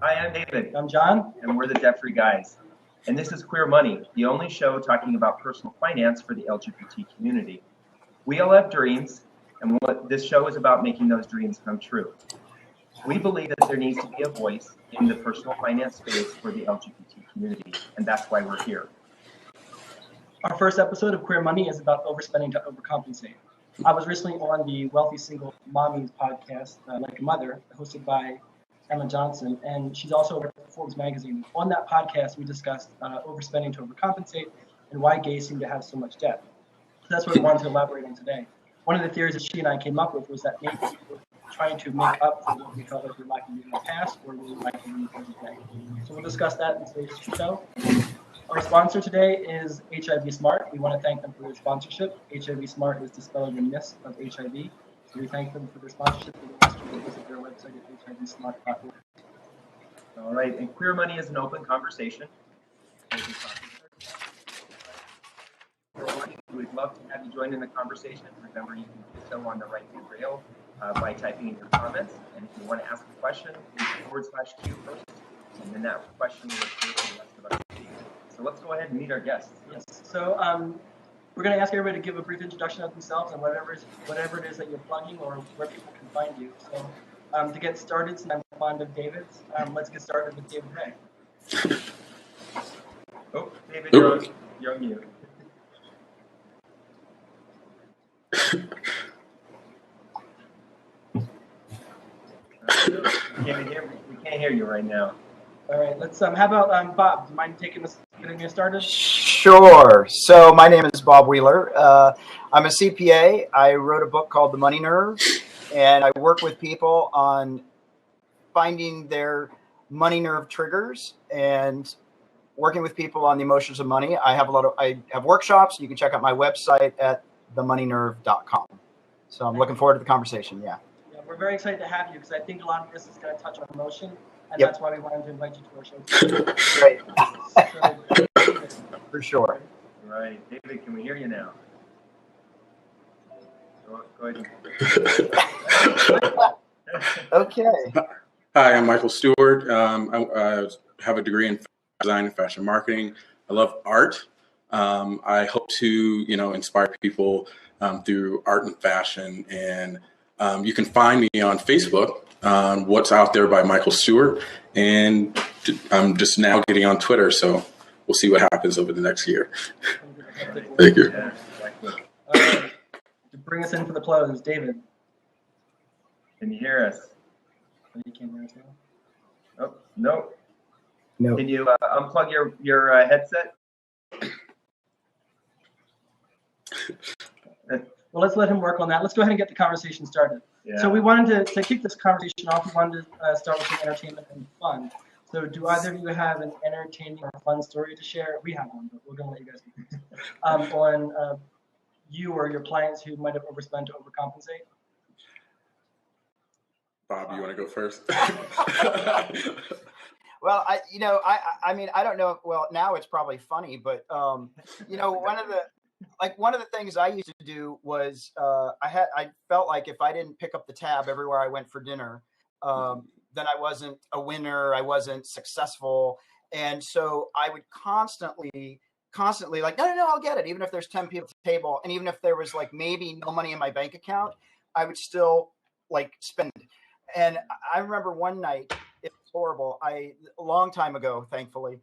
Hi, I'm David. I'm John. And we're the Debt-Free Guys. And this is Queer Money, the only show talking about personal finance for the LGBT community. We all have dreams, and what this show is about making those dreams come true. We believe that there needs to be a voice in the personal finance space for the LGBT community, and that's why we're here. Our first episode of Queer Money is about overspending to overcompensate. I was recently on the Wealthy Single Mommies podcast, Like a Mother, hosted by Emma Johnson, and she's also over at Forbes magazine. On that podcast, we discussed overspending to overcompensate and why gays seem to have so much debt. So that's what we wanted to elaborate on today. One of the theories that she and I came up with was that maybe we're trying to make up for what we felt like we were lacking in the past or we were lacking in the present day. So we'll discuss that in today's show. Our sponsor today is HIV Smart. We want to thank them for their sponsorship. HIV Smart is dispelling the myths of HIV. So we thank them for their sponsorship. We visit their website at hivsmart.org. All right, and Queer Money is an open conversation. We'd love to have you join in the conversation. Remember, you can do so on the right-hand rail by typing in your comments. And if you want to ask a question, use /Q first, and then that question will appear for the rest of us. So let's go ahead and meet our guests. Yes. So we're going to ask everybody to give a brief introduction of themselves and whatever it is that you're plugging or where people can find you. So to get started, since I'm fond of David's, let's get started with David Rae. Oh, David, you're on mute. We can't hear you right now. All right, let's. How about Bob? Do you mind getting us started? Sure. So my name is Bob Wheeler. I'm a CPA. I wrote a book called The Money Nerve, and I work with people on finding their money nerve triggers and working with people on the emotions of money. I have workshops. You can check out my website at themoneynerve.com. So I'm looking forward to the conversation. Yeah, we're very excited to have you because I think a lot of this is going to touch on emotion. And that's why we wanted to invite you to our show. Great. For sure. Right. David, can we hear you now? Go ahead. Okay. Hi, I'm Michael Stewart. I have a degree in design and fashion marketing. I love art. I hope to, inspire people through art and fashion. And you can find me on Facebook. What's Out There by Michael Stewart, and I'm just now getting on Twitter, so we'll see what happens over the next year. Thank you. Yeah, exactly. To bring us in for the close, David. Can you hear us? Oh, you can't hear us now? Oh, no. No. Can you unplug your headset? Well, let's let him work on that. Let's go ahead and get the conversation started. Yeah. So we wanted to kick this conversation off. We wanted to start with some entertainment and fun. So do either of you have an entertaining or fun story to share? We have one, but we're going to let you guys go first. On you or your clients who might have overspent to overcompensate? Bob, you want to go first? Well, I mean, I don't know. Well, now it's probably funny, but one of the things I used to do was I felt like if I didn't pick up the tab everywhere I went for dinner, then I wasn't a winner. I wasn't successful. And so I would constantly like, no, I'll get it. Even if there's 10 people at the table. And even if there was like maybe no money in my bank account, I would still like spend. And I remember one night, it was horrible. A long time ago, thankfully,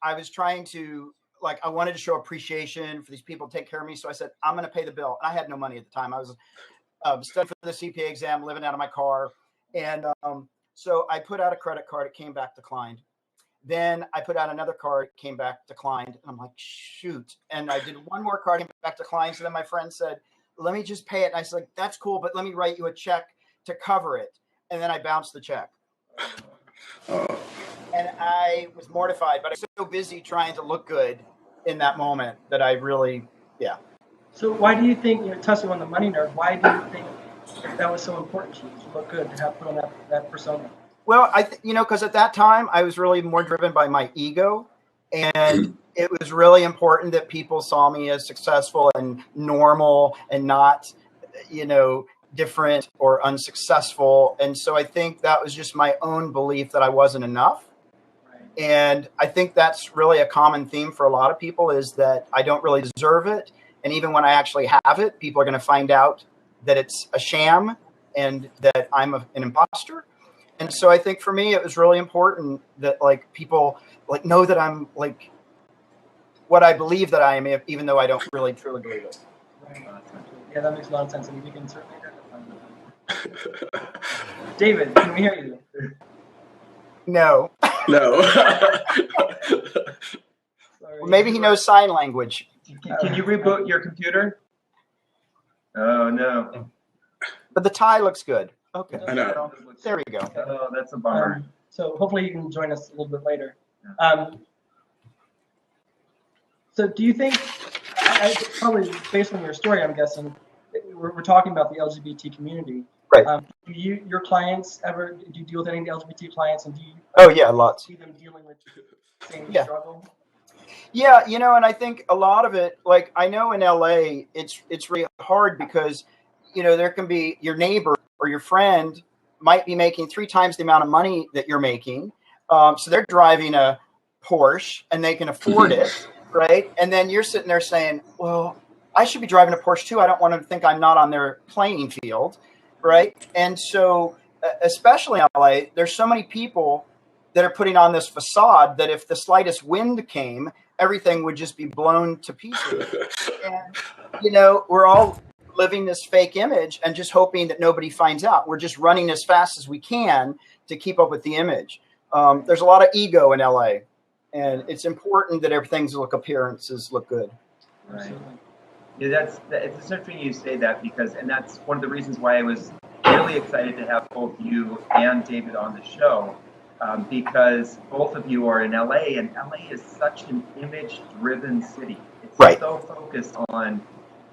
I was trying to, I wanted to show appreciation for these people to take care of me. So I said, I'm going to pay the bill. And I had no money at the time. I was studying for the CPA exam, living out of my car. And so I put out a credit card. It came back declined. Then I put out another card, it came back declined. And I'm like, shoot. And I did one more card, came back declined. So then my friend said, let me just pay it. And I said, that's cool, but let me write you a check to cover it. And then I bounced the check. And I was mortified, but I was so busy trying to look good in that moment that I really, yeah. So why do you think, touching on the money nerve, why do you think that was so important to you to look good, to have put on that persona? Well, because at that time I was really more driven by my ego, and it was really important that people saw me as successful and normal and not, different or unsuccessful. And so I think that was just my own belief that I wasn't enough. And I think that's really a common theme for a lot of people, is that I don't really deserve it. And even when I actually have it, people are going to find out that it's a sham and that I'm an imposter. And so I think for me, it was really important that like people like know that I'm like what I believe that I am, even though I don't really truly believe it. Right. Yeah, that makes a lot of sense. And we can certainly identify with that. David, can we hear you? No. No. Sorry. Well, maybe he knows sign language. Can you reboot your computer? Oh, no. But the tie looks good. Okay. I know. There we go. Oh, that's a bummer. So hopefully you can join us a little bit later. So do you think, probably based on your story, I'm guessing, we're talking about the LGBT community. Right. Do your clients do you deal with any of the LGBT clients, and do you Oh yeah, lots. see them dealing with the same Yeah. struggle? Yeah, and I think a lot of it, like I know in LA, it's really hard because, there can be your neighbor or your friend might be making 3 times the amount of money that you're making. So they're driving a Porsche and they can afford it, right? And then you're sitting there saying, well, I should be driving a Porsche too. I don't want them to think I'm not on their playing field, right? And so, especially in LA, there's so many people that are putting on this facade that if the slightest wind came, everything would just be blown to pieces. And, we're all living this fake image and just hoping that nobody finds out. We're just running as fast as we can to keep up with the image. There's a lot of ego in LA, and it's important that appearances look good. Right. Yeah, it's interesting you say that and that's one of the reasons why I was really excited to have both you and David on the show, because both of you are in LA, and LA is such an image-driven city. It's right. So focused on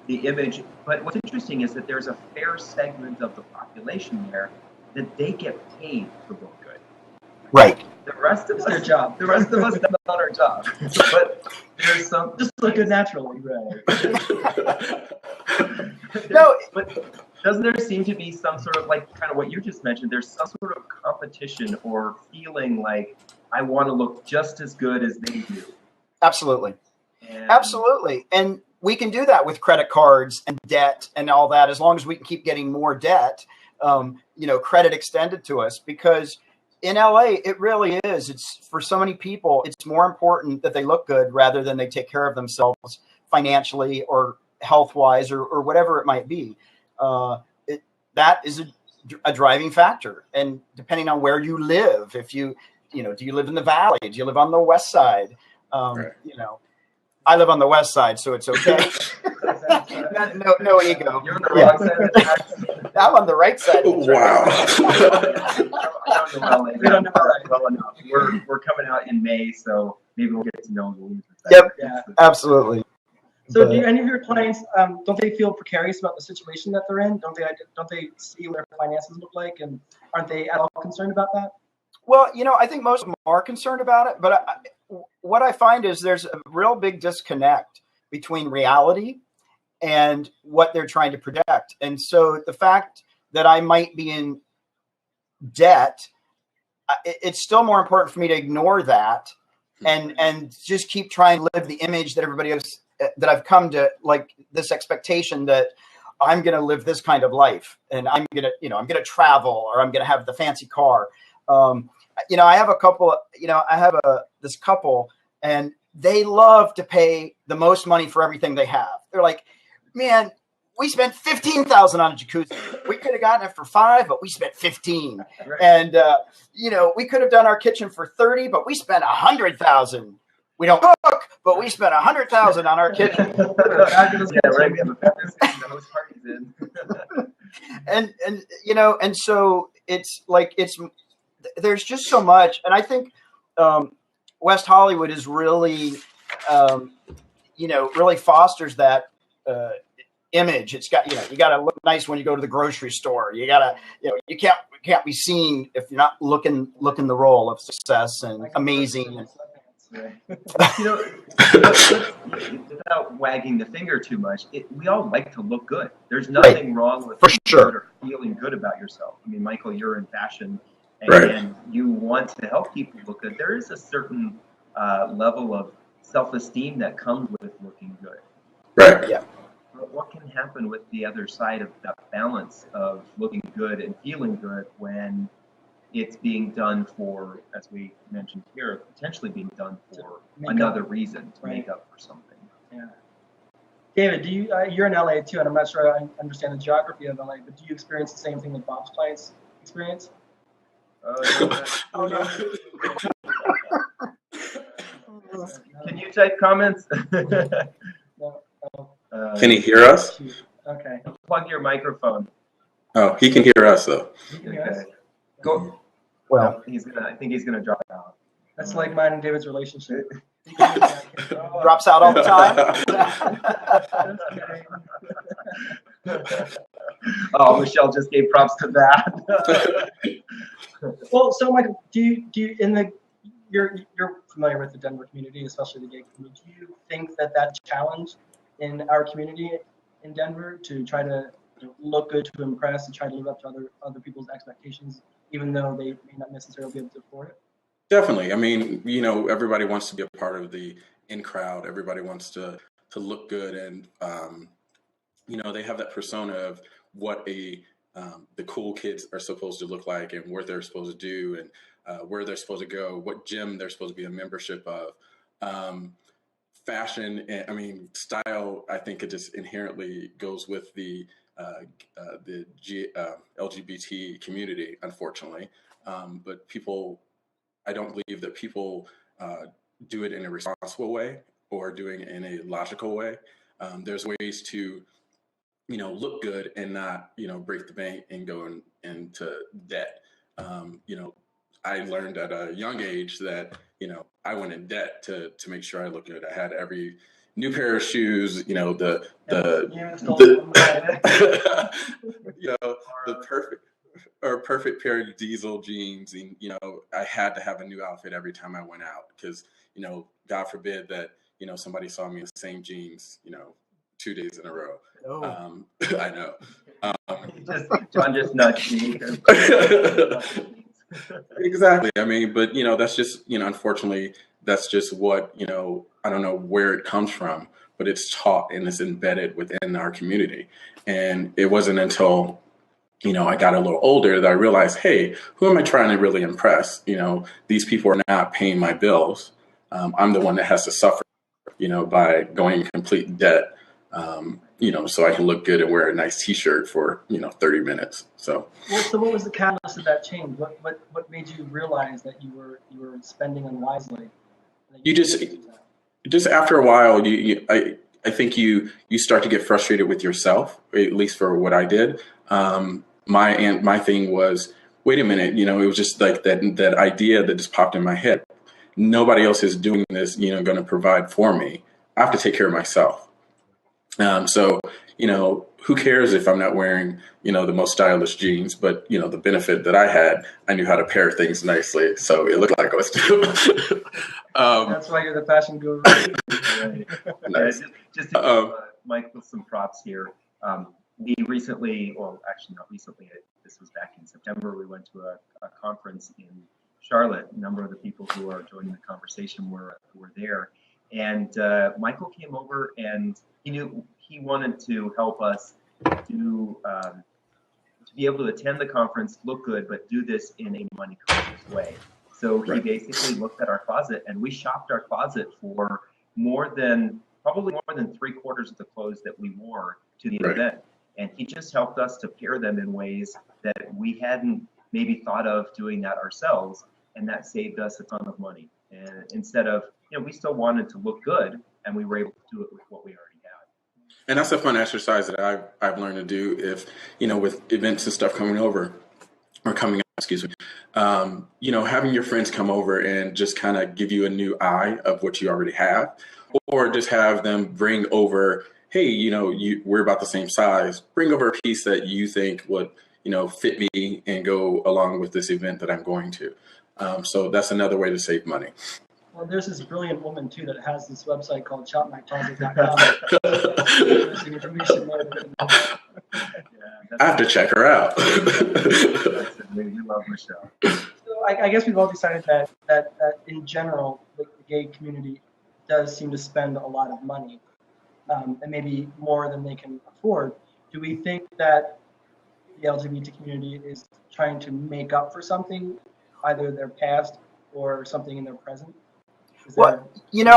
the image. But what's interesting is that there's a fair segment of the population there that they get paid to look good. Right. The rest of us, their job. The rest of us, that's not our job. But there's some just look good naturally. Right. No, but doesn't there seem to be some sort of like kind of what you just mentioned? There's some sort of competition or feeling like I want to look just as good as they do. Absolutely. Absolutely. And we can do that with credit cards and debt and all that, as long as we can keep getting more debt, credit extended to us, because in LA, it really is. It's for so many people, it's more important that they look good rather than they take care of themselves financially or health-wise or whatever it might be. That is a driving factor. And depending on where you live, if do you live in the valley? Do you live on the west side? Right. I live on the west side, so it's okay. no ego. You're on the wrong side of the tracks. I'm on the right side. Of the Wow. We don't know LA well enough. We're coming out in May, so maybe we'll get to know the leads. Yep, absolutely. So do any of your clients, don't they feel precarious about the situation that they're in? Don't they see what their finances look like, and aren't they at all concerned about that? Well, I think most of them are concerned about it, but what I find is there's a real big disconnect between reality and what they're trying to project. And so the fact that I might be in debt, it's still more important for me to ignore that and just keep trying to live the image that everybody else, that I've come to, like this expectation that I'm going to live this kind of life, and I'm going to travel, or I'm going to have the fancy car. I have a couple, this couple, and they love to pay the most money for everything they have. They're like, man, we spent $15,000 on a jacuzzi. We could have gotten it for $5, but we spent $15. Right. And, we could have done our kitchen for $30, but we spent $100,000. We don't cook, but we spent $100,000 on our kitchen. And so it's like, there's just so much. And I think West Hollywood is really, really fosters that image. It's got, you got to look nice when you go to the grocery store. You got to, you can't be seen if you're not looking the role of success and amazing. Right. You know, without wagging the finger too much, we all like to look good. There's nothing wrong with For looking sure. good or feeling good about yourself. I mean, Michael, you're in fashion, and, Right. and you want to help people look good. There is a certain level of self-esteem that comes with looking good. Right. Yeah. But what can happen with the other side of that balance of looking good and feeling good when it's being done for, as we mentioned here, potentially being done for another reason, to make up for something. Yeah. David, do you? You're in LA too, and I'm not sure I understand the geography of LA, but do you experience the same thing that Bob's clients experience? Oh, no. Can you type comments? No. Can he hear us? Shoot. Okay. Plug your microphone. Oh, he can hear us though. Okay. Go. Well, I think he's gonna drop out. That's like mine and David's relationship. drops out all the time. Oh, Michelle just gave props to that. Well, so Michael, do you you're familiar with the Denver community, especially the gay community. Do you think that challenge in our community in Denver to try to look good, to impress, to try to live up to other people's expectations, even though they may not necessarily be able to afford it? Definitely. I mean, everybody wants to be a part of the in crowd. Everybody wants to look good, and they have that persona of what the cool kids are supposed to look like, and what they're supposed to do, and where they're supposed to go, what gym they're supposed to be a membership of. Fashion, I mean, style. I think it just inherently goes with the LGBT community, unfortunately. But I don't believe that people do it in a responsible way or doing it in a logical way. There's ways to, look good and not, break the bank and go into debt. I learned at a young age that, I went in debt to make sure I looked good. I had every new pair of shoes, the perfect pair of diesel jeans. And, I had to have a new outfit every time I went out because, God forbid that, somebody saw me in the same jeans, 2 days in a row. Oh. I know. John just nudged me. Exactly. I mean, but, that's just, unfortunately, that's just what, I don't know where it comes from, but it's taught and it's embedded within our community. And it wasn't until, I got a little older that I realized, hey, who am I trying to really impress? These people are not paying my bills. I'm the one that has to suffer, by going in complete debt, so I can look good and wear a nice T-shirt for, 30 minutes. So what was the catalyst of that change? What made you realize that you were spending unwisely? You just after a while, I think you start to get frustrated with yourself, at least for what I did. My thing was, wait a minute, it was just like that idea that just popped in my head. Nobody else is doing this, going to provide for me. I have to take care of myself. So, who cares if I'm not wearing, the most stylish jeans, but, the benefit that I had, I knew how to pair things nicely. So it looked like I was doing. That's why you're the fashion guru. Nice. Just to give Michael some props here. We recently, well, actually not recently, this was back in September, we went to a conference in Charlotte. A number of the people who are joining the conversation were there. And Michael came over and he wanted to help us to be able to attend the conference, look good, but do this in a money conscious way. So he basically looked at our closet, and we shopped our closet for probably more than 3/4 of the clothes that we wore to the event. And he just helped us to pair them in ways that we hadn't maybe thought of doing that ourselves, and that saved us a ton of money. And instead of, we still wanted to look good, and we were able to do it with what we already had. And that's a fun exercise that I've learned to do if, with events and stuff coming up, excuse me, having your friends come over and just kind of give you a new eye of what you already have, or just have them bring over, hey, we're about the same size, bring over a piece that you think would, fit me and go along with this event that I'm going to. So that's another way to save money. Well, there's this brilliant woman too that has this website called shopmycloset.com. There's information there. I have to check her out. We love Michelle. So I guess we've all decided that in general, the gay community does seem to spend a lot of money, and maybe more than they can afford. Do we think that the LGBT community is trying to make up for something, either their past or something in their present? Well,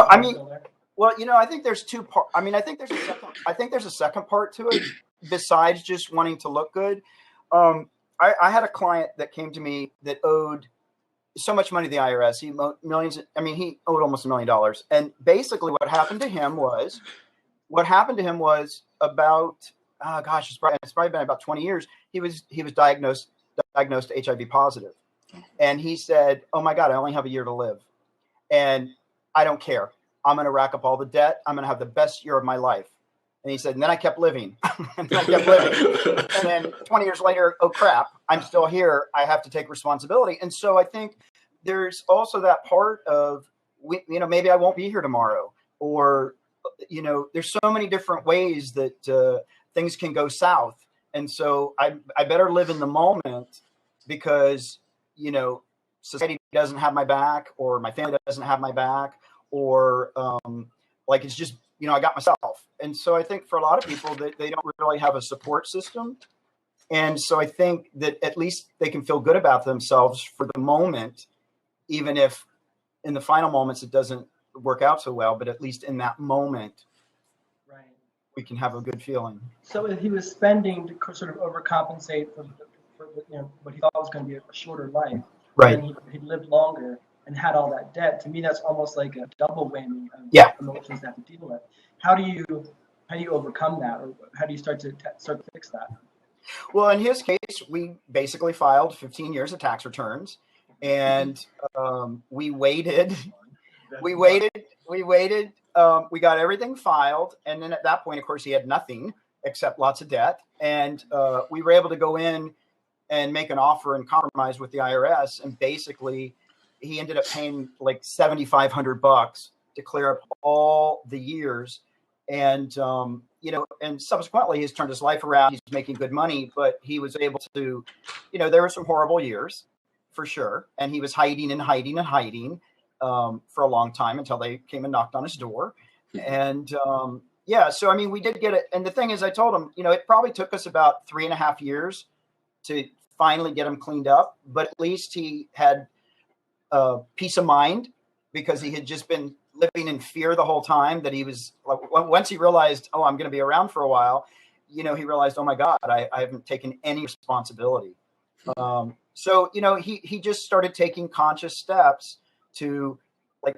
I think there's two parts. I mean, I think there's a second part to it besides just wanting to look good. I had a client that came to me that owed so much money to the IRS. He owed millions. I mean, he owed almost $1 million. And basically what happened to him was about, it's probably been about 20 years. He was diagnosed HIV positive. And he said, "Oh my God, I only have a year to live. And I don't care. I'm going to rack up all the debt. I'm going to have the best year of my life." And he said, and then I kept living. And then 20 years later, oh crap, I'm still here. I have to take responsibility. And so I think there's also that part of, maybe I won't be here tomorrow, or, there's so many different ways that things can go south. And so I better live in the moment because, society doesn't have my back, or my family doesn't have my back, or it's just, I got myself. And so I think for a lot of people that they don't really have a support system. And so I think that at least they can feel good about themselves for the moment, even if in the final moments it doesn't work out so well, but at least in that moment, right, we can have a good feeling. So if he was spending to sort of overcompensate for what he thought was going to be a shorter life, right, and he lived longer and had all that debt, to me that's almost like a double whammy of emotions to have to deal with. How do you overcome that, or how do you start to fix that? Well, in his case, we basically filed 15 years of tax returns, and we waited. We got everything filed, and then at that point, of course, he had nothing except lots of debt, and we were able to go in and make an offer and compromise with the IRS, and basically, he ended up paying like $7,500 to clear up all the years. And, and subsequently he's turned his life around. He's making good money, but he was able to, there were some horrible years for sure. And he was hiding for a long time until they came and knocked on his door. And, so, I mean, we did get it. And the thing is, I told him, it probably took us about 3.5 years to finally get him cleaned up, but at least he had peace of mind, because he had just been living in fear the whole time. That he was, once he realized, oh, I'm going to be around for a while, he realized, oh my God, I haven't taken any responsibility. So, he just started taking conscious steps to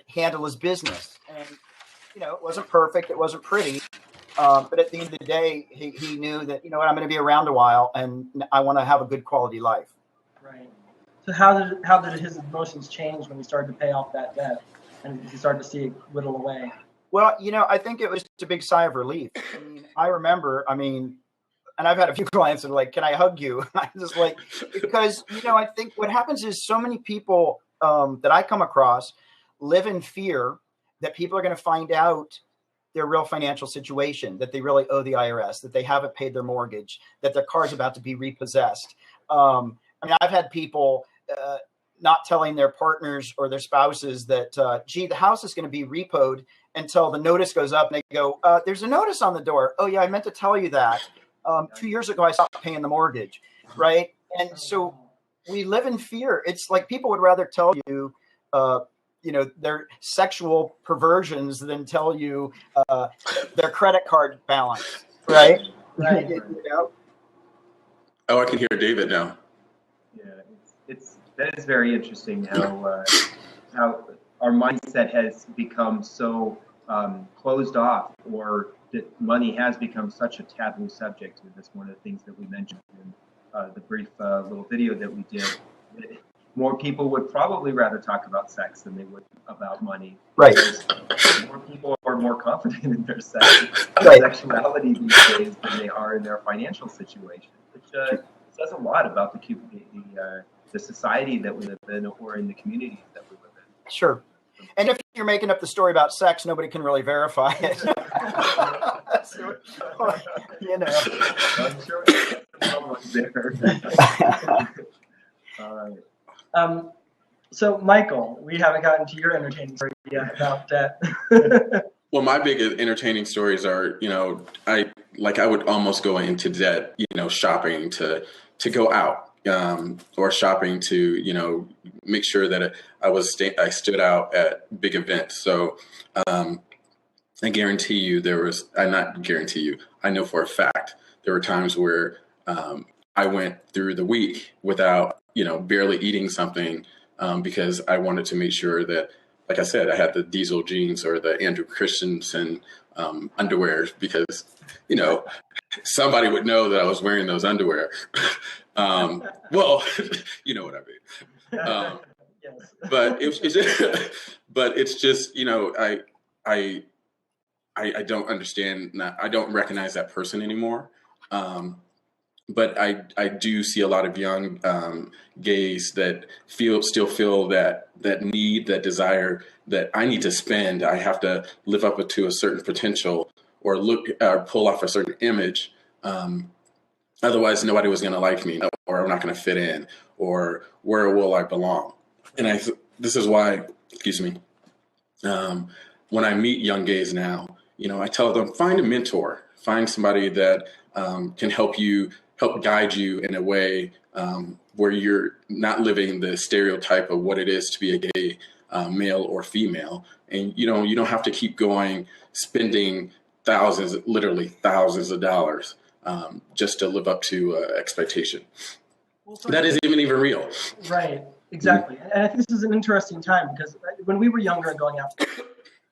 handle his business. And, it wasn't perfect. It wasn't pretty. But at the end of the day, he knew that, I'm going to be around a while and I want to have a good quality life. Right. So how did his emotions change when he started to pay off that debt and he started to see it whittle away? Well, I think it was just a big sigh of relief. I remember, and I've had a few clients that are like, "Can I hug you?" I'm just like, because, I think what happens is so many people that I come across live in fear that people are going to find out their real financial situation, that they really owe the IRS, that they haven't paid their mortgage, that their car's about to be repossessed. I've had people not telling their partners or their spouses that, the house is going to be repoed, until the notice goes up and they go, there's a notice on the door. Oh yeah, I meant to tell you that. 2 years ago, I stopped paying the mortgage. Right. And so we live in fear. It's like people would rather tell you, their sexual perversions than tell you their credit card balance. Right. Right. Oh, I can hear David now. Yeah, that is very interesting how our mindset has become so closed off, or that money has become such a taboo subject. That's one of the things that we mentioned in the brief little video that we did. More people would probably rather talk about sex than they would about money. Right. More people are more confident in their sexuality these days than they are in their financial situation, which says a lot about the society that we live in, or in the communities that we live in. Sure. And if you're making up the story about sex, nobody can really verify it. So, you know. I'm sure someone's there. All right. So, Michael, we haven't gotten to your entertaining story yet about debt. Well, my big entertaining stories are, I would almost go into debt, shopping to go out, or shopping to, make sure that I stood out at big events. So, I guarantee you I know for a fact there were times where I went through the week without, barely eating something, because I wanted to make sure that, like I said, I had the diesel jeans or the Andrew Christensen underwear because, somebody would know that I was wearing those underwear. Well, you know what I mean. Yes. But it's just, I don't understand. I don't recognize that person anymore. But I do see a lot of young gays that still feel that need, that desire that I need to spend. I have to live up to a certain potential or pull off a certain image. Otherwise, nobody was going to like me, or I'm not going to fit in, or where will I belong? And this is why, excuse me, when I meet young gays now, I tell them, find a mentor, find somebody that can help guide you in a way where you're not living the stereotype of what it is to be a gay male or female. And, you don't have to keep spending literally thousands of dollars just to live up to expectation. Well, that isn't even real. Right, exactly. And I think this is an interesting time because when we were younger and going out,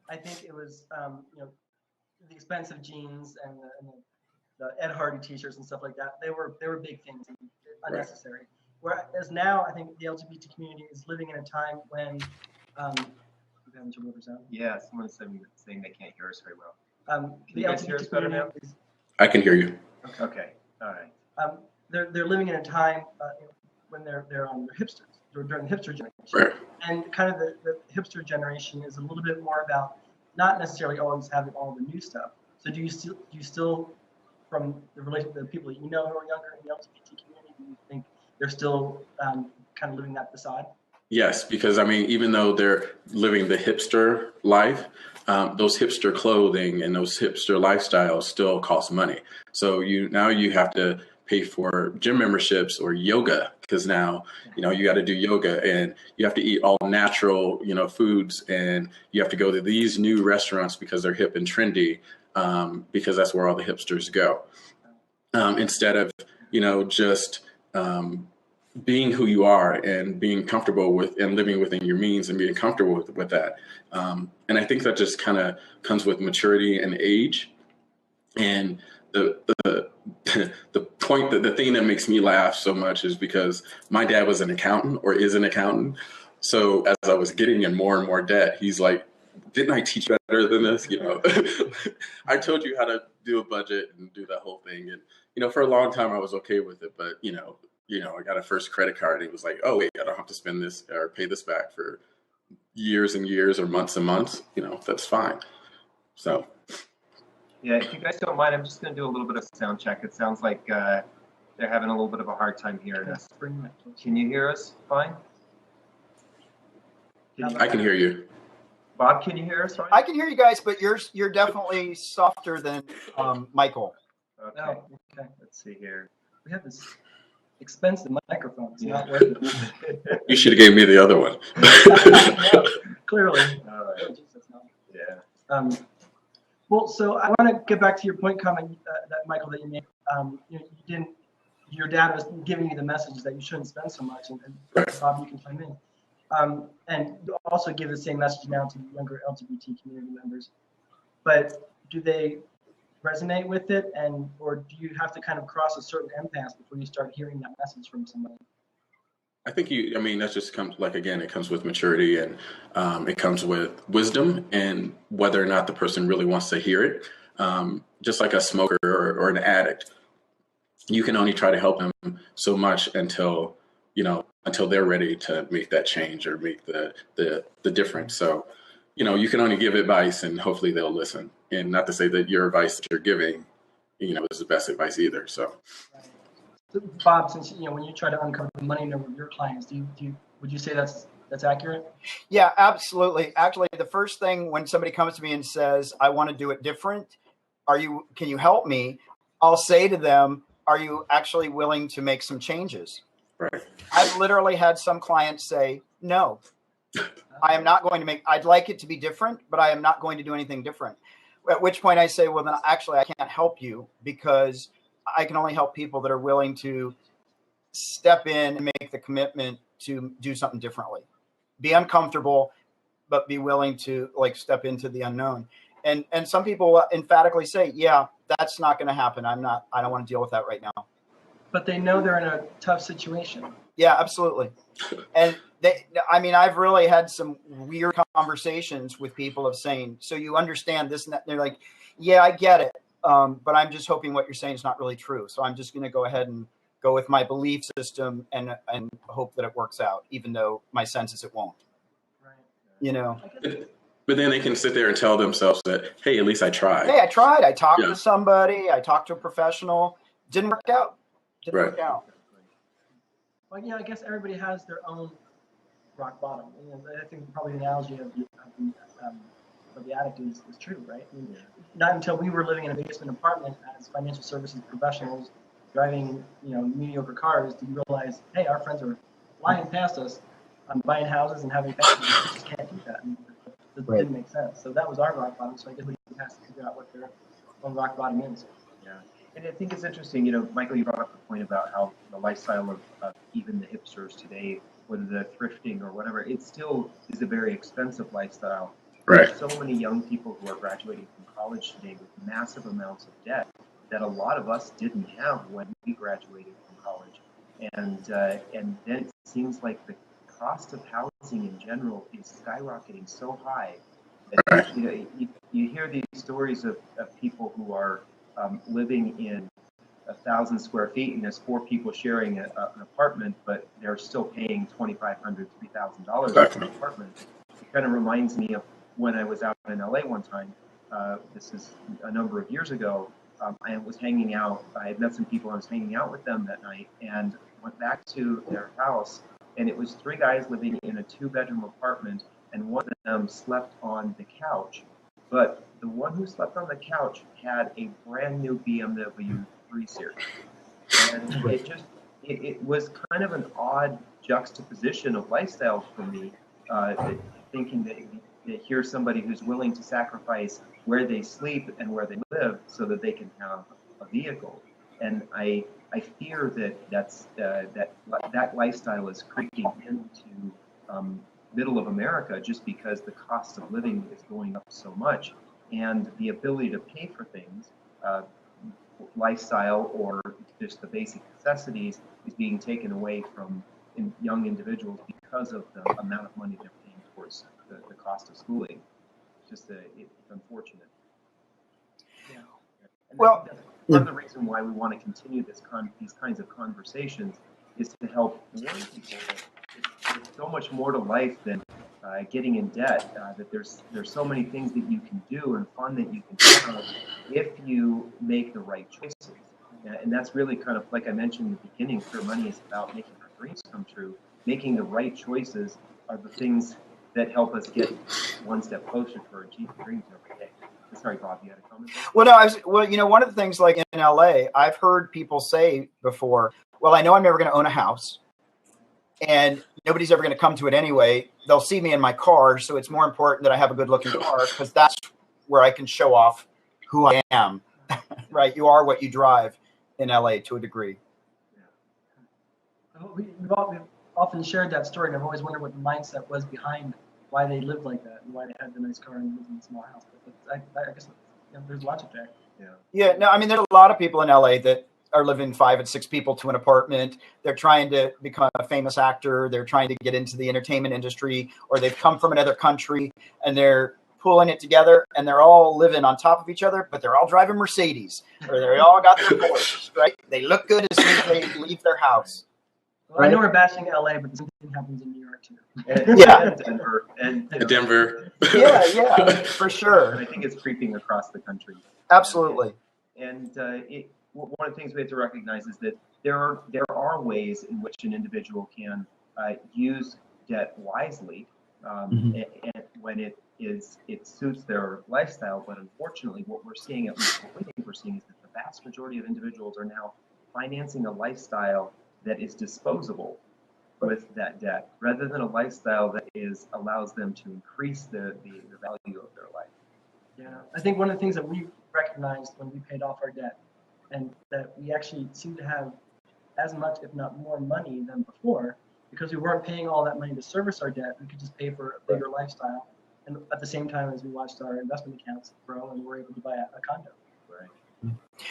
I think it was, the expensive jeans and the Ed Hardy T-shirts and stuff like that. They were big things and unnecessary. Right. Whereas now, I think the LGBT community is living in a time when yeah, someone is saying they can't hear us very well. Can you guys hear us better now? I can hear you. Okay. All right. They're living in a time when they're hipsters. They're during the hipster generation, right. And kind of the hipster generation is a little bit more about not necessarily always having all the new stuff. So do you still from the people that you know who are younger in the LGBT community, do you think they're still kind of living that facade? Yes, because even though they're living the hipster life, those hipster clothing and those hipster lifestyles still cost money. So you have to pay for gym memberships or yoga because now, you got to do yoga and you have to eat all natural, foods, and you have to go to these new restaurants because they're hip and trendy, because that's where all the hipsters go. Instead of, just being who you are and being comfortable with and living within your means and being comfortable with that. And I think that just kind of comes with maturity and age. And the point the thing that makes me laugh so much is because my dad was an accountant or is an accountant. So as I was getting in more and more debt, he's like, didn't I teach you better than this? I told you how to do a budget and do that whole thing. And, for a long time I was okay with it, but I got a first credit card and it was like, oh wait, I don't have to spend this or pay this back for years and years or months and months. That's fine. So. Yeah, if you guys don't mind, I'm just going to do a little bit of sound check. It sounds like they're having a little bit of a hard time hearing us. Can you hear us fine? I can hear you. Bob, can you hear us fine? I can hear you guys, but you're definitely softer than Michael. Okay. Oh, okay. Let's see here. We have this expensive microphone. It's not working. You should have gave me the other one. No, clearly. All right. Oh, Jesus, no. Yeah. Well, so I want to get back to your comment, that Michael, that you made. Your dad was giving you the message that you shouldn't spend so much, and Right. Bob, you can chime in. And you also give the same message now to the younger LGBT community members. But do they resonate with it, or do you have to kind of cross a certain impasse before you start hearing that message from somebody? I think that just comes, it comes with maturity and it comes with wisdom and whether or not the person really wants to hear it. Just like a smoker or an addict, you can only try to help them so much until they're ready to make that change or make the difference. So, you can only give advice and hopefully they'll listen. And not to say that your advice that you're giving, is the best advice either. So, Bob, since when you try to uncover the money number of your clients, would you say that's accurate? Yeah, absolutely. Actually, the first thing when somebody comes to me and says, I want to do it different, can you help me? I'll say to them, are you actually willing to make some changes? right. I've literally had some clients say, no, I am not going to I'd like it to be different, but I am not going to do anything different. At which point I say, well, then actually I can't help you because I can only help people that are willing to step in and make the commitment to do something differently. Be uncomfortable, but be willing to step into the unknown. And some people emphatically say, yeah, that's not going to happen. I don't want to deal with that right now. But they know they're in a tough situation. Yeah, absolutely. And I've really had some weird conversations with people of saying, so you understand this and that. They're like, yeah, I get it. But I'm just hoping what you're saying is not really true. So I'm just going to go ahead and go with my belief system and hope that it works out, even though my sense is it won't. Right. But then they can sit there and tell themselves that, hey, at least I tried. Hey, I tried. I talked to somebody. I talked to a professional. Didn't work out. Work out. Well, I guess everybody has their own rock bottom. I think probably the analogy of the addict is true, right? Not until we were living in a basement apartment as financial services professionals, driving mediocre cars, did we realize, hey, our friends are flying past us, buying houses and having families. We just can't do that. It didn't make sense. So that was our rock bottom. So I guess we have to figure out what their own rock bottom is. Yeah. And I think it's interesting, Michael, you brought up the point about how the lifestyle of even the hipsters today, whether they're thrifting or whatever, it still is a very expensive lifestyle. Right. There's so many young people who are graduating from college today with massive amounts of debt that a lot of us didn't have when we graduated from college. And then it seems like the cost of housing in general is skyrocketing so high that you hear these stories of people who are living in 1,000 square feet and there's 4 people sharing an apartment, but they're still paying $2,500, $3,000 for an apartment. It kind of reminds me of when I was out in LA one time. This is a number of years ago. I was hanging out. I had met some people. I was hanging out with them that night and went back to their house. And it was 3 guys living in a 2-bedroom apartment, and one of them slept on the couch. But the one who slept on the couch had a brand new BMW 3 Series. And it was kind of an odd juxtaposition of lifestyles for me, thinking that here's somebody who's willing to sacrifice where they sleep and where they live so that they can have a vehicle. And I fear that lifestyle is creeping into middle of America just because the cost of living is going up so much, and the ability to pay for things, lifestyle or just the basic necessities, is being taken away from young individuals because of the amount of money they're paying towards the cost of schooling. It's unfortunate. Yeah. Well, part of the reason why we want to continue these kinds of conversations is to help warn people that there's so much more to life than getting in debt. That there's so many things that you can do and fun that you can have if you make the right choices. And that's really kind of like I mentioned in the beginning. Clear Money is about making our dreams come true. Making the right choices are the things that help us get one step closer to our dreams every day. Sorry, Bob, you had a comment? Well, one of the things like in LA, I've heard people say before, well, I know I'm never going to own a house and nobody's ever going to come to it anyway. They'll see me in my car. So it's more important that I have a good looking car because that's where I can show off who I am. Right. You are what you drive in LA to a degree. We've often shared that story, and I've always wondered what the mindset was behind why they lived like that and why they had the nice car and lived in a small house. But I guess there's logic there. Yeah. No, there's a lot of people in LA that are living 5 and 6 people to an apartment. They're trying to become a famous actor. They're trying to get into the entertainment industry, or they've come from another country and they're pulling it together, and they're all living on top of each other, but they're all driving Mercedes, or they all got their Porsches, right? They look good as soon as they leave their house. Well, I know we're bashing LA, but the same thing happens in New York too. And, Yeah. and Denver, and Denver. Yeah, for sure. And I think it's creeping across the country. Absolutely. And one of the things we have to recognize is that there are ways in which an individual can use debt wisely, and when it suits their lifestyle. But unfortunately, what we're seeing, at least what we think we're seeing, is that the vast majority of individuals are now financing a lifestyle that is disposable with that debt, rather than a lifestyle that allows them to increase the value of their life. Yeah, I think one of the things that we recognized when we paid off our debt, and that we actually seem to have as much, if not more, money than before, because we weren't paying all that money to service our debt. We could just pay for a bigger lifestyle, and at the same time as we watched our investment accounts grow and we're able to buy a condo. Right.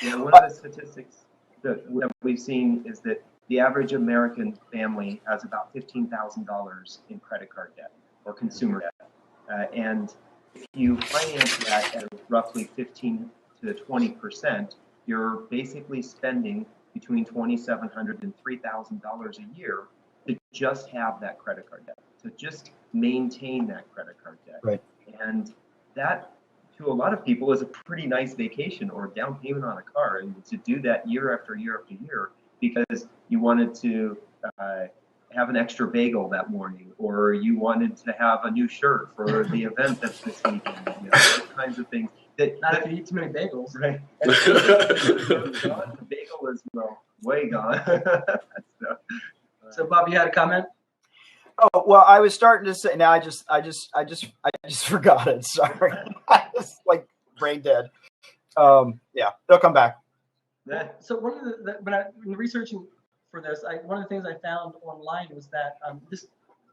Yeah, one of the statistics that we've seen is that the average American family has about $15,000 in credit card debt or consumer debt, and if you finance that at roughly 15 to 20%, you're basically spending between $2,700 and $3,000 a year to just have that credit card debt, to just maintain that credit card debt. Right. And that, to a lot of people, is a pretty nice vacation or down payment on a car. And to do that year after year after year because you wanted to have an extra bagel that morning, or you wanted to have a new shirt for the event that's this weekend, those kinds of things. Not if you eat too many bagels. Right. And the bagel is, way gone. So, Bob, you had a comment? Oh, well, I was starting to say, now I just forgot it. Sorry. I was like brain dead. Yeah, they'll come back. So one of when researching for this, one of the things I found online was that this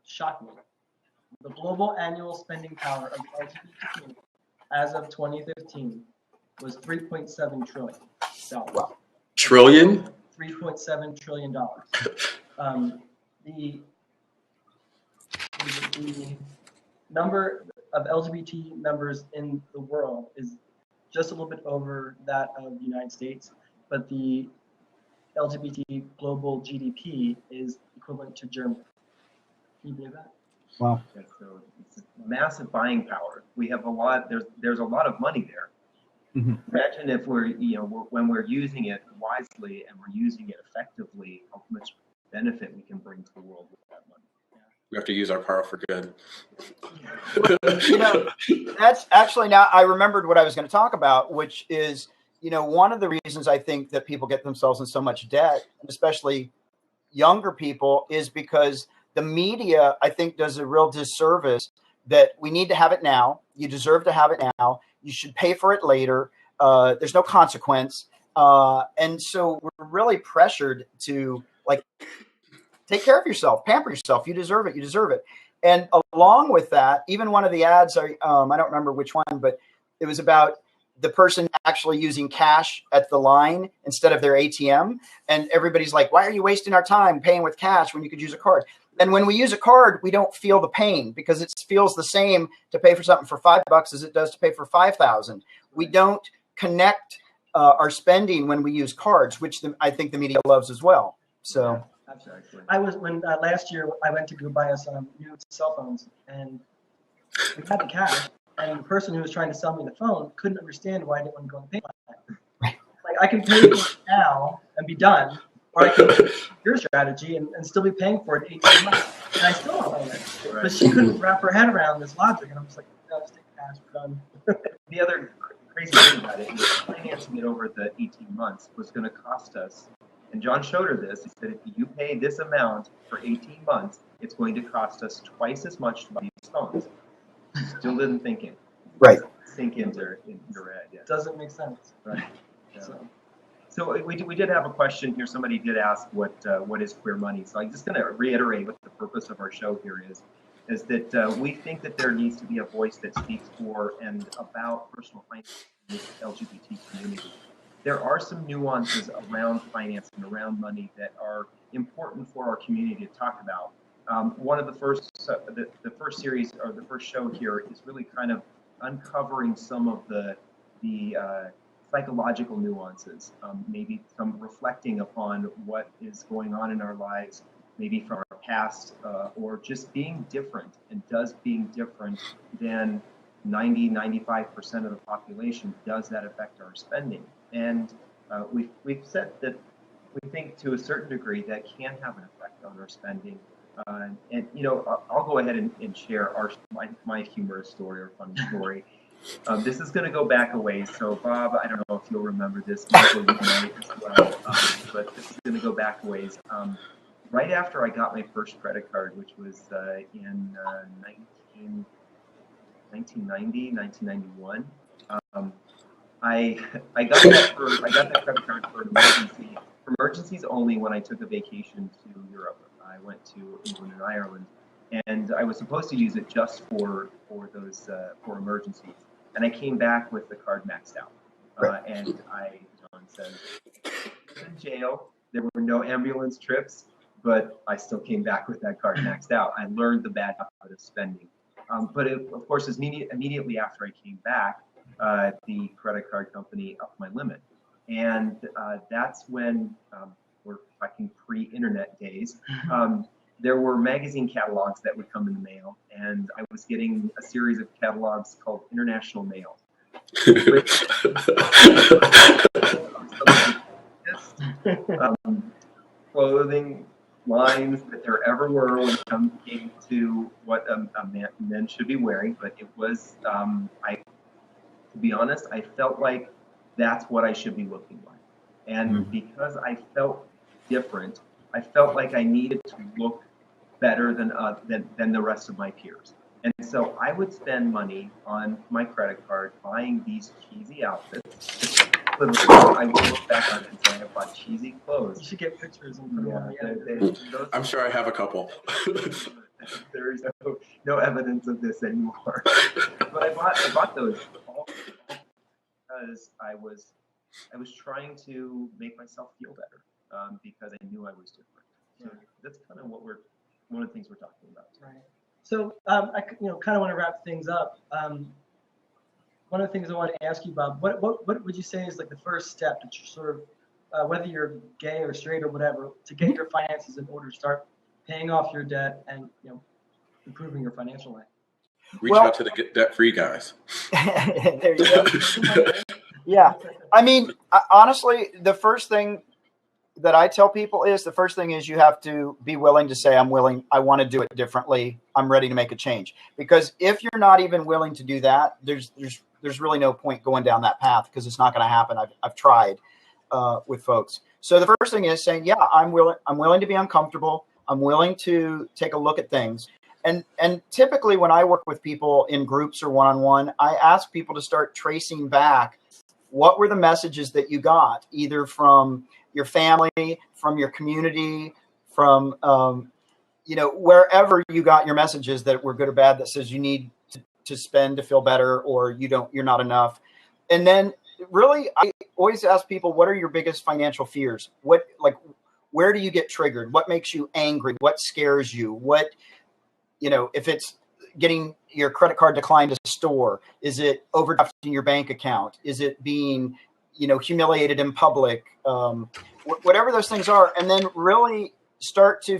shocked me. The global annual spending power of the LGBT community as of 2015 was $3.7 trillion. Wow. Trillion? $3.7 trillion. The number of LGBT members in the world is just a little bit over that of the United States, but the LGBT global GDP is equivalent to Germany. Can you believe that? Wow. Yeah, so it's a massive buying power. We have a lot. There's a lot of money there. Mm-hmm. Imagine if when we're using it wisely and we're using it effectively, how much benefit we can bring to the world with that money. We have to use our power for good. That's actually, now I remembered what I was going to talk about, which is, one of the reasons I think that people get themselves in so much debt, especially younger people, is because the media, I think, does a real disservice that we need to have it now. You deserve to have it now. You should pay for it later. There's no consequence. And so we're really pressured to take care of yourself, pamper yourself. You deserve it. You deserve it. And along with that, even one of the ads, I don't remember which one, but it was about the person actually using cash at the line instead of their ATM. And everybody's like, why are you wasting our time paying with cash when you could use a card? And when we use a card, we don't feel the pain because it feels the same to pay for something for $5 as it does to pay for 5,000. We don't connect our spending when we use cards, which I think the media loves as well. So. Absolutely. Last year I went to go buy us new cell phones, and we had the cash, and the person who was trying to sell me the phone couldn't understand why I didn't want to go and pay for it. Like, I can pay for it now and be done, or I can do your strategy and still be paying for it 18 months, and I still don't own it. Right. But she couldn't wrap her head around this logic, and I'm just like, no, just take the cash, we're done. The other crazy thing about it is financing it over the 18 months was going to cost us. And John showed her this. He said, if you pay this amount for 18 months, it's going to cost us twice as much to buy these phones. Still didn't think it. Right. Sink into her head. Yeah. Doesn't make sense. Right. Yeah. So we did have a question here. Somebody did ask what is queer money. So I'm just going to reiterate what the purpose of our show here is that we think that there needs to be a voice that speaks for and about personal finance in the LGBT community. There are some nuances around finance and around money that are important for our community to talk about. One of the first series or the first show here is really kind of uncovering some of the psychological nuances, maybe some reflecting upon what is going on in our lives maybe from our past, or just being different. And does being different than 95% of the population, does that affect our spending? And we've said that we think to a certain degree that can have an effect on our spending. And I'll go ahead and share my humorous story or funny story. This is going to go back a ways. So Bob, I don't know if you'll remember this, Michael, you might as well, but this is going to go back a ways. Right after I got my first credit card, which was in 1990, 1991, I got that credit card for emergencies only when I took a vacation to Europe. I went to England and Ireland, and I was supposed to use it just for those for emergencies. And I came back with the card maxed out, and John said, I was in jail. There were no ambulance trips, but I still came back with that card maxed out. I learned the bad habit of spending. But of course, immediately after I came back, the credit card company upped my limit. And that's when, we're talking pre-internet days, there were magazine catalogs that would come in the mail. And I was getting a series of catalogs called International Mail. Clothing lines that there ever were when it came to what men should be wearing. But it was, to be honest, I felt like that's what I should be looking like. And because I felt different, I felt like I needed to look better than the rest of my peers. And so I would spend money on my credit card buying these cheesy outfits. I will look back on it and say I bought cheesy clothes. You should get pictures and put them on the I'm sure I have a couple. There is no evidence of this anymore. But I bought those all because I was trying to make myself feel better, because I knew I was different. So that's kind of one of the things we're talking about. Right. So I kind of want to wrap things up. One of the things I want to ask you, Bob, what would you say is like the first step that you sort of, whether you're gay or straight or whatever, to get your finances in order to start paying off your debt and improving your financial life? Reach out to the debt-free guys. There you go. Yeah. I mean, honestly, the first thing that I tell people is you have to be willing to say, I want to do it differently. I'm ready to make a change. Because if you're not even willing to do that, there's really no point going down that path, because it's not going to happen. I've tried with folks. So the first thing is saying, yeah, I'm willing to be uncomfortable. I'm willing to take a look at things. And typically when I work with people in groups or one-on-one, I ask people to start tracing back what were the messages that you got, either from your family, from your community, from wherever you got your messages that were good or bad, that says you need to spend to feel better, or you're not enough. And then really, I always ask people, what are your biggest financial fears? Where do you get triggered? What makes you angry? What scares you? If it's getting your credit card declined at a store, is it overdrafting your bank account? Is it being, humiliated in public? Whatever those things are. And then really start to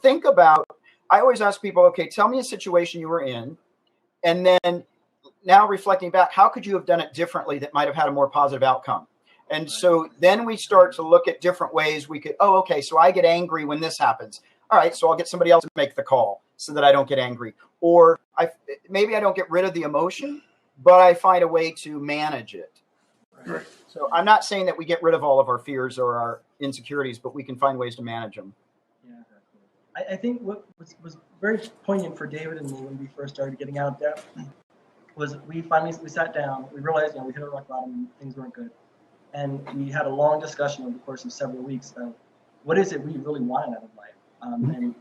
think about, I always ask people, okay, tell me a situation you were in. And then now reflecting back, how could you have done it differently that might have had a more positive outcome? And so then we start to look at different ways we could, okay, so I get angry when this happens. All right, so I'll get somebody else to make the call so that I don't get angry. Or maybe I don't get rid of the emotion, but I find a way to manage it. Right. So I'm not saying that we get rid of all of our fears or our insecurities, but we can find ways to manage them. Yeah, I think what was very poignant for David and me when we first started getting out of debt was we sat down, we realized we hit a rock bottom and things weren't good. And we had a long discussion over the course of several weeks of what is it we really wanted out of life, and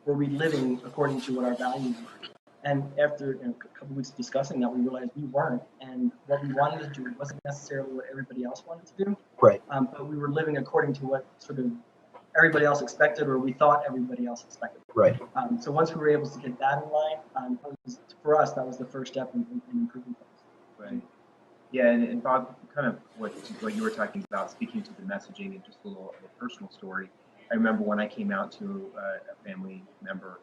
were we living according to what our values were. And after a couple of weeks of discussing that, we realized we weren't, and what we wanted to do wasn't necessarily what everybody else wanted to do. Right. But we were living according to what sort of everybody else expected, or we thought everybody else expected. Right. So once we were able to get that in line, for us, that was the first step in improving things. Right. Yeah, and Bob, kind of what you were talking about, speaking to the messaging and just a little personal story. I remember when I came out to a family member,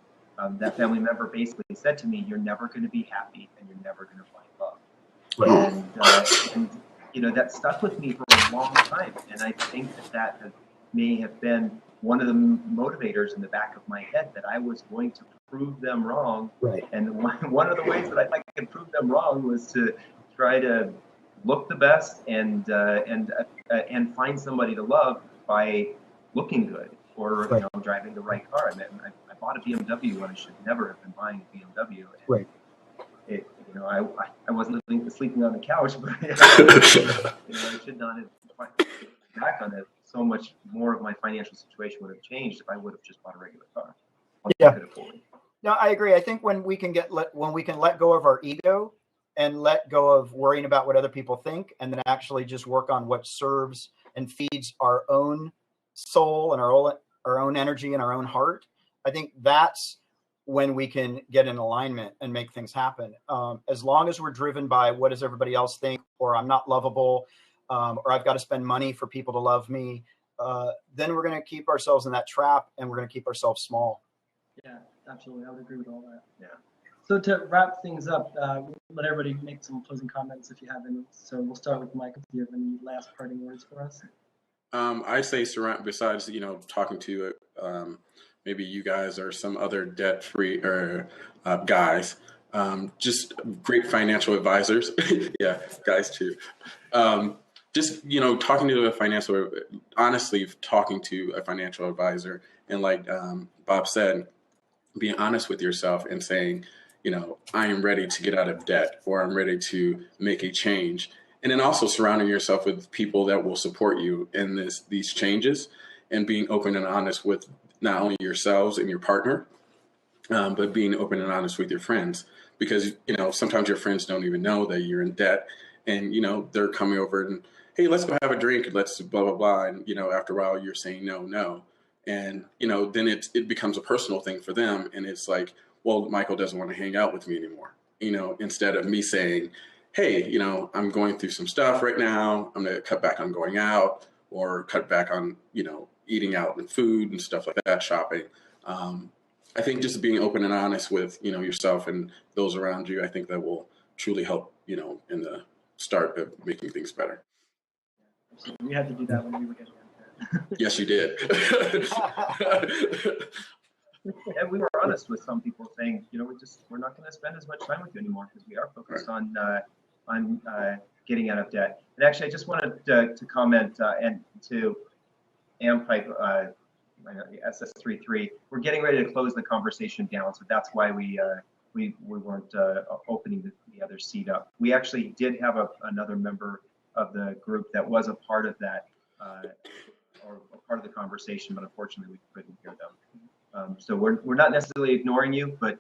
that family member basically said to me, "You're never going to be happy, and you're never going to find love." And you know, that stuck with me for a long time, and I think that may have been one of the motivators in the back of my head, that I was going to prove them wrong. Right. And one of the ways that I could prove them wrong was to try to look the best and find somebody to love by looking good, or Right. you know, driving the right car. I mean, I bought a BMW when I should never have been buying a BMW. And Right. It, you know, I wasn't sleeping on the couch, but you know, I should not have back on it. So much more of my financial situation would have changed if I would have just bought a regular car. Yeah. Could afford it. No, I agree. I think when we can let go of our ego and let go of worrying about what other people think, and then actually just work on what serves and feeds our own soul and our own energy and our own heart, I think that's when we can get in alignment and make things happen. As long as we're driven by what does everybody else think, or I'm not lovable, or I've got to spend money for people to love me, then we're going to keep ourselves in that trap, and we're going to keep ourselves small. Yeah, absolutely. I would agree with all that. Yeah. So to wrap things up, let everybody make some closing comments if you have any. So we'll start with Michael. Do you have any last parting words for us? I say besides, you know, talking to maybe you guys or some other debt-free or guys, just great financial advisors. Yeah, guys too. Just, you know, honestly talking to a financial advisor, and like Bob said, being honest with yourself and saying, you know, I am ready to get out of debt, or I'm ready to make a change. And then also surrounding yourself with people that will support you in these changes, and being open and honest with not only yourselves and your partner, but being open and honest with your friends. Because, you know, sometimes your friends don't even know that you're in debt, and, you know, they're coming over and, hey, let's go have a drink, and let's blah, blah, blah. And, you know, after a while you're saying no. And, you know, then it becomes a personal thing for them. And it's like, well, Michael doesn't want to hang out with me anymore. You know, instead of me saying, hey, you know, I'm going through some stuff right now, I'm going to cut back on going out, or cut back on, you know, eating out and food and stuff like that, shopping. I think just being open and honest with, you know, yourself and those around you, I think that will truly help, you know, in the start of making things better. So we had to do that when we were getting into it. Yes, you did. And we were honest with some people, saying, you know, we're not going to spend as much time with you anymore, because we are focused on getting out of debt. And actually, I just wanted to comment and to Ampipe, SS33. We're getting ready to close the conversation down, so that's why we weren't opening the other seat up. We actually did have another member of the group that was a part of that, or a part of the conversation, but unfortunately we couldn't hear them. So we're not necessarily ignoring you, but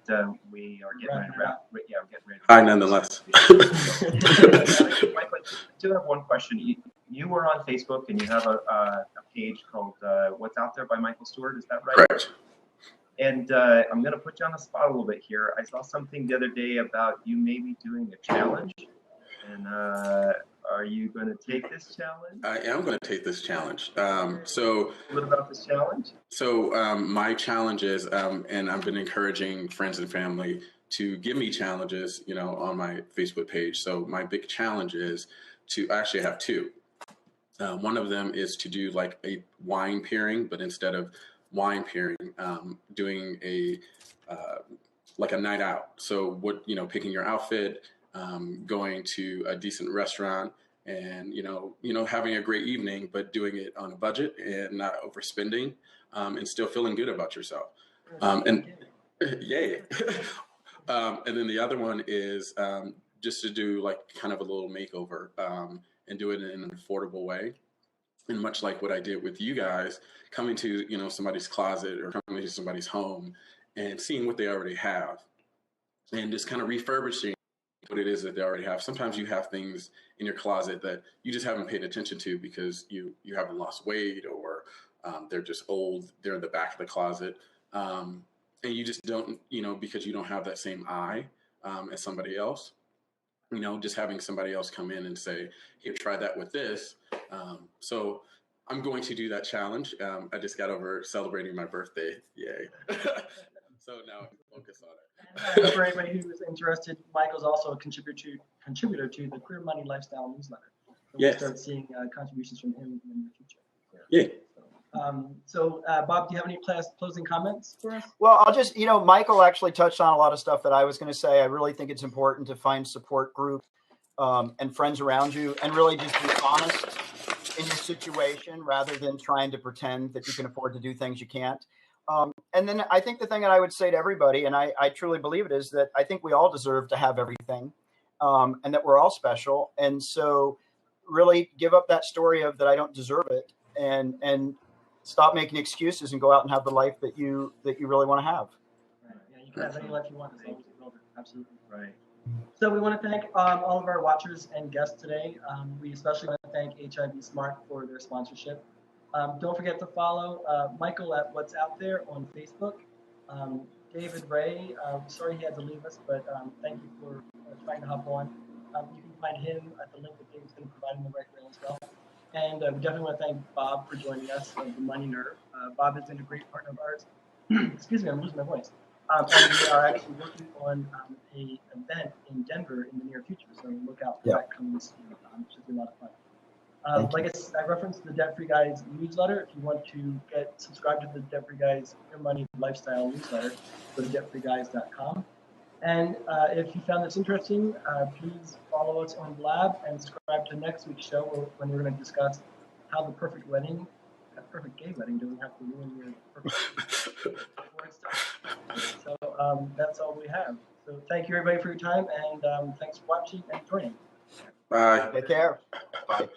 we are getting ready to wrap. Yeah, we're getting ready. Hi, nonetheless. Michael, I do have one question. You were on Facebook, and you have a page called What's Out There by Michael Stewart. Is that right? Correct. And I'm going to put you on the spot a little bit here. I saw something the other day about you maybe doing a challenge. And are you going to take this challenge? I am going to take this challenge. So, what about this challenge? So my challenge is, and I've been encouraging friends and family to give me challenges, you know, on my Facebook page. So my big challenge is to actually have two. One of them is to do like a wine pairing, but instead of wine pairing, doing a like a night out. So picking your outfit, going to a decent restaurant, and having a great evening, but doing it on a budget and not overspending, and still feeling good about yourself. And yay. And then the other one is just to do like kind of a little makeover, and do it in an affordable way. And much like what I did with you guys, coming to somebody's closet or coming to somebody's home and seeing what they already have, and just kind of refurbishing what it is that they already have. Sometimes you have things in your closet that you just haven't paid attention to because you haven't lost weight, or they're just old. They're in the back of the closet, and you just don't, because you don't have that same eye as somebody else. Just having somebody else come in and say, "Here, try that with this." So I'm going to do that challenge. I just got over celebrating my birthday. Yay. So now I can focus on it. And for anybody who is interested, Michael's also a contributor to the Queer Money Lifestyle newsletter. So we'll start seeing contributions from him in the future. Yeah. Bob, do you have any closing comments for us? Well, I'll just, Michael actually touched on a lot of stuff that I was going to say. I really think it's important to find support groups and friends around you, and really just be honest in your situation rather than trying to pretend that you can afford to do things you can't. And then I think the thing that I would say to everybody, and I truly believe it, is that I think we all deserve to have everything, and that we're all special. And so really give up that story of that I don't deserve it, and stop making excuses and go out and have the life that you really want to have. Right. Yeah, you can have any life you want as long as you build it. Absolutely. Right. So we want to thank all of our watchers and guests today. We especially want to thank HIV Smart for their sponsorship. Don't forget to follow Michael at What's Out There on Facebook. David Rae, sorry he had to leave us, but thank you for trying to hop on. You can find him at the link that David's going to provide in the right way as well. And we definitely want to thank Bob for joining us, the Money Nerve. Bob has been a great partner of ours. Excuse me, I'm losing my voice. And we are actually working on an event in Denver in the near future, so look out for that coming soon. It should be a lot of fun. Like I referenced the Debt Free Guys newsletter. If you want to get subscribed to the Debt Free Guys Your Money Lifestyle newsletter, go to debtfreeguys.com. And if you found this interesting, please follow us on Blab and subscribe to next week's show when we're going to discuss how the perfect gay wedding doesn't have to ruin your perfect before it starts. So that's all we have. So thank you everybody for your time, and thanks for watching and joining. Bye. Take care. Bye.